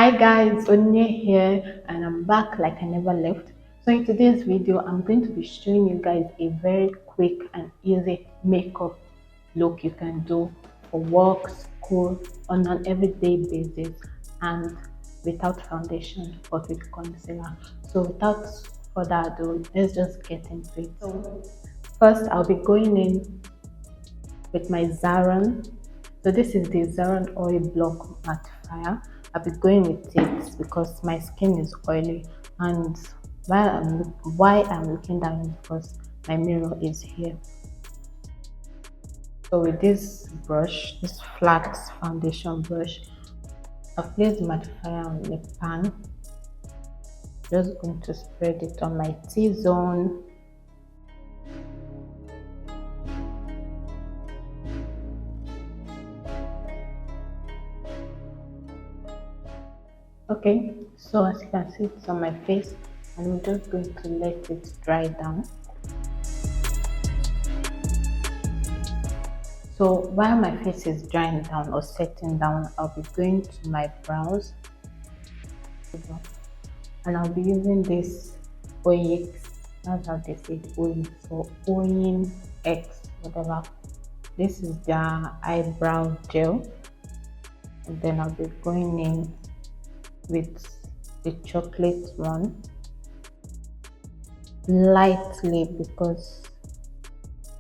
Hi guys, Onye here and I'm back like I never left. So in today's video, I'm going to be showing you guys a very quick and easy makeup look you can do for work, school, on an everyday basis and without foundation but with concealer. So without further ado, let's just get into it. So first I'll be going in with my Zaron. So this is the Zaron Oil Block Mattifier. I'll be going with it because my skin is oily, and why I'm looking down is because my mirror is here. So with this brush, this flat foundation brush, I've placed the mattifier on the pan. Just going to spread it on my T-zone. Okay, so as you can see, it's on my face and I'm just going to let it dry down. So while my face is drying down or setting down, I'll be going to my brows and I'll be using this OX, that's how they say it, OX or OIN X, whatever. This is the eyebrow gel, and then I'll be going in with the chocolate one lightly because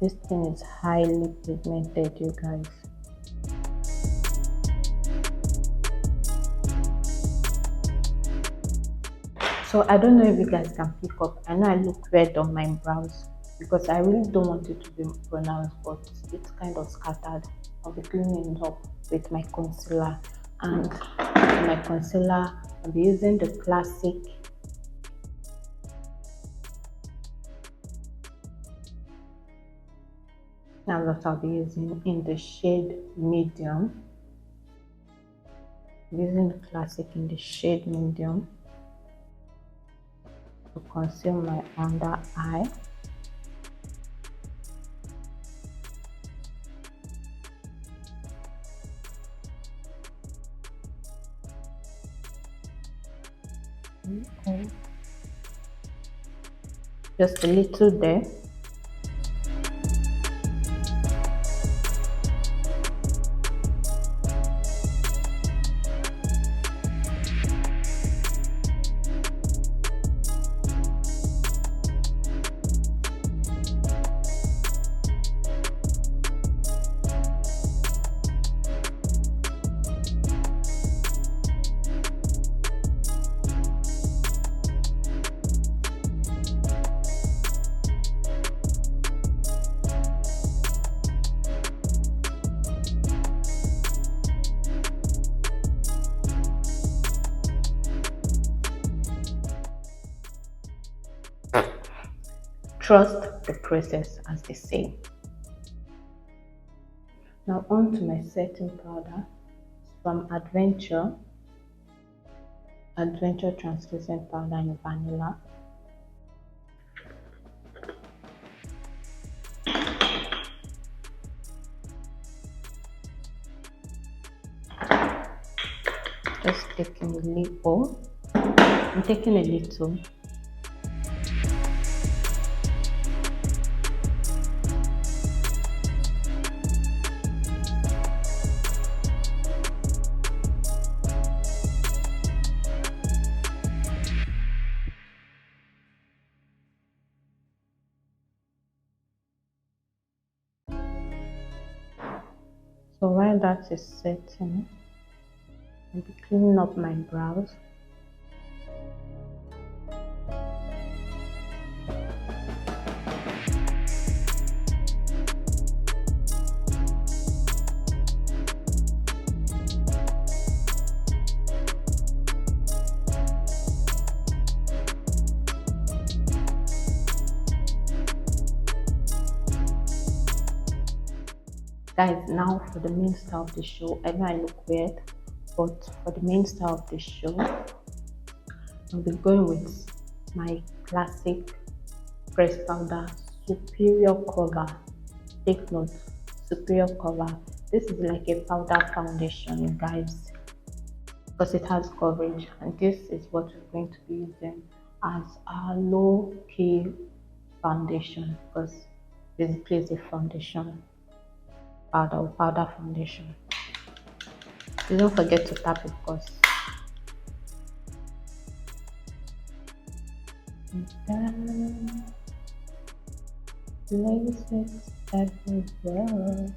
this thing is highly pigmented, you guys. So I don't know if you guys can pick up. I know I look red on my brows because I really don't want it to be pronounced, but it's kind of scattered. I'll be cleaning it up with my concealer, and with my concealer I'll be using the classic now that I'll be using in the shade medium. I'm using the classic in the shade medium to conceal my under eye. Okay. Just a little there. Trust the process, as they say. Now on to my setting powder from Adventure Translucent Powder in Vanilla. Just taking a little. I'm taking a little. So while that is setting, I'll be cleaning up my brows. Guys, now for the main star of the show. I know I look weird, but for the main star of the show, I'll be going with my classic pressed powder Superior Cover. Take note, Superior Cover. This is like a powder foundation, you guys. because it has coverage, and this is what we're going to be using as our low key foundation, because basically it's a foundation powder or powder foundation. You don't forget to tap it, because then place it everywhere.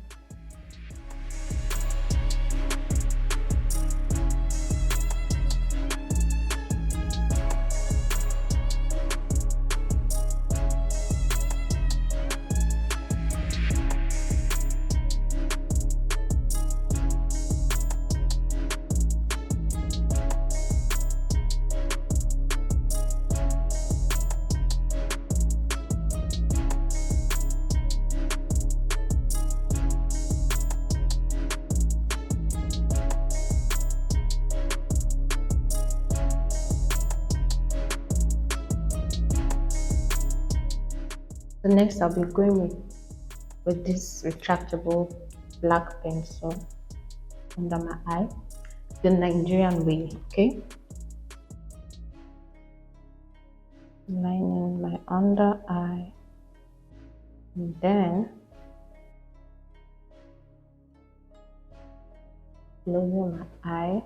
So next I'll be going with this retractable black pencil under my eye, the Nigerian way, okay? Lining my under eye, and then closing my eye.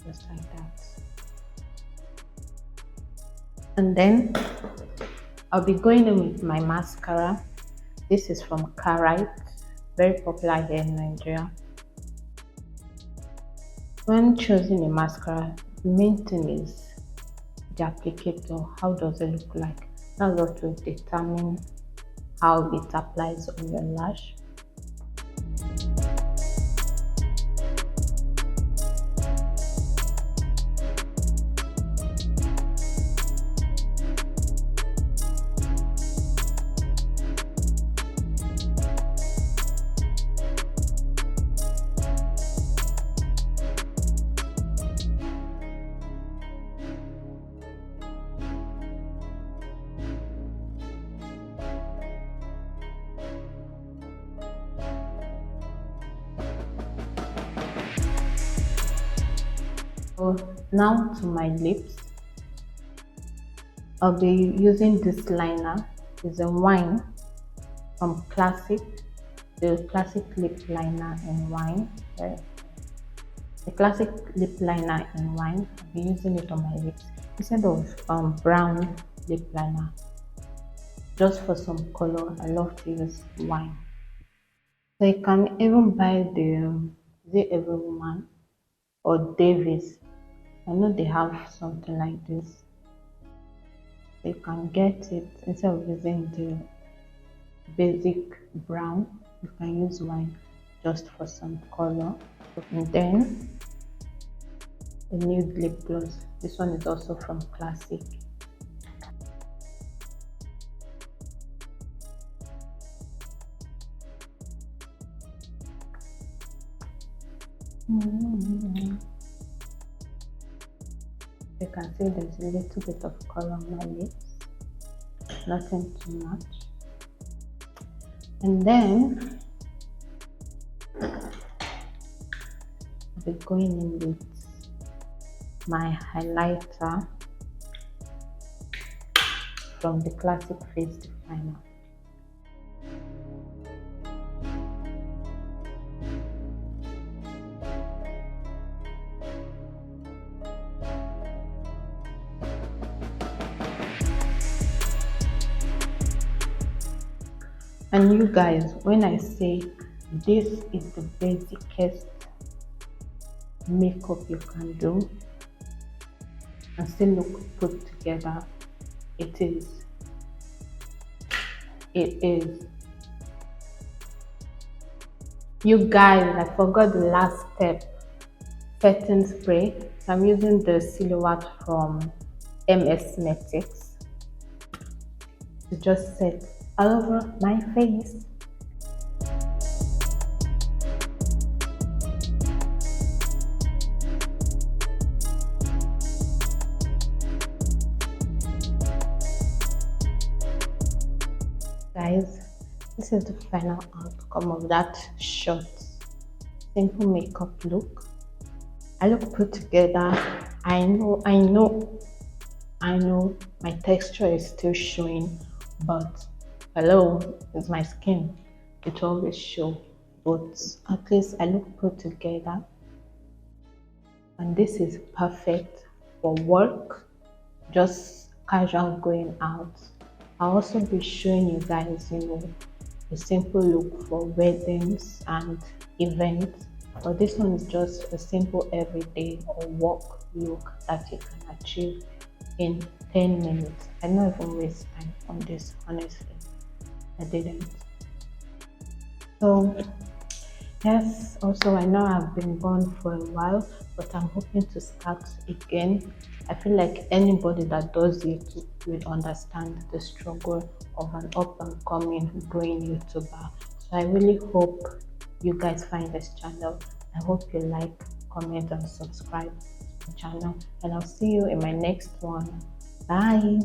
Just like that. And then I'll be going in with my mascara. This is from Carite, very popular here in Nigeria. When choosing a mascara, the main thing is the applicator. How does it look like? That's what will determine how it applies on your lash. So now to my lips, I'll be using this liner. It's a wine from Classic, the Classic lip liner in wine. Right? The Classic lip liner in wine. I'll be using it on my lips instead of brown lip liner. Just for some color, I love to use wine. So you can even buy the Every Woman or Davis. I know they have something like this. You can get it instead of using the basic brown. You can use wine just for some color. And then the nude lip gloss. This one is also from Classic. You can see there's a little bit of color on my lips, nothing too much. And then I'll be going in with my highlighter from the Classic Face Definer. And you guys, when I say this is the basicest makeup you can do and still look put together, it is. It is. You guys, I forgot the last step. Setting spray. So I'm using the Silhouette from MS Metics to just set all over my face. guys, this is the final outcome of that short simple makeup look. I look put together. I know my texture is still showing, but hello, it's my skin. It always show, but at least I look put together, and this is perfect for work, just casual going out. I'll also be showing you guys, a simple look for weddings and events. But this one is just a simple everyday or work look that you can achieve in 10 minutes. I don't even waste time on this, honestly. I didn't. So yes, also I know I've been gone for a while, but I'm hoping to start again. I feel like anybody that does YouTube will understand the struggle of an up and coming growing YouTuber. So I really hope you guys find this channel. I hope you like, comment, and subscribe to the channel. And I'll see you in my next one. Bye.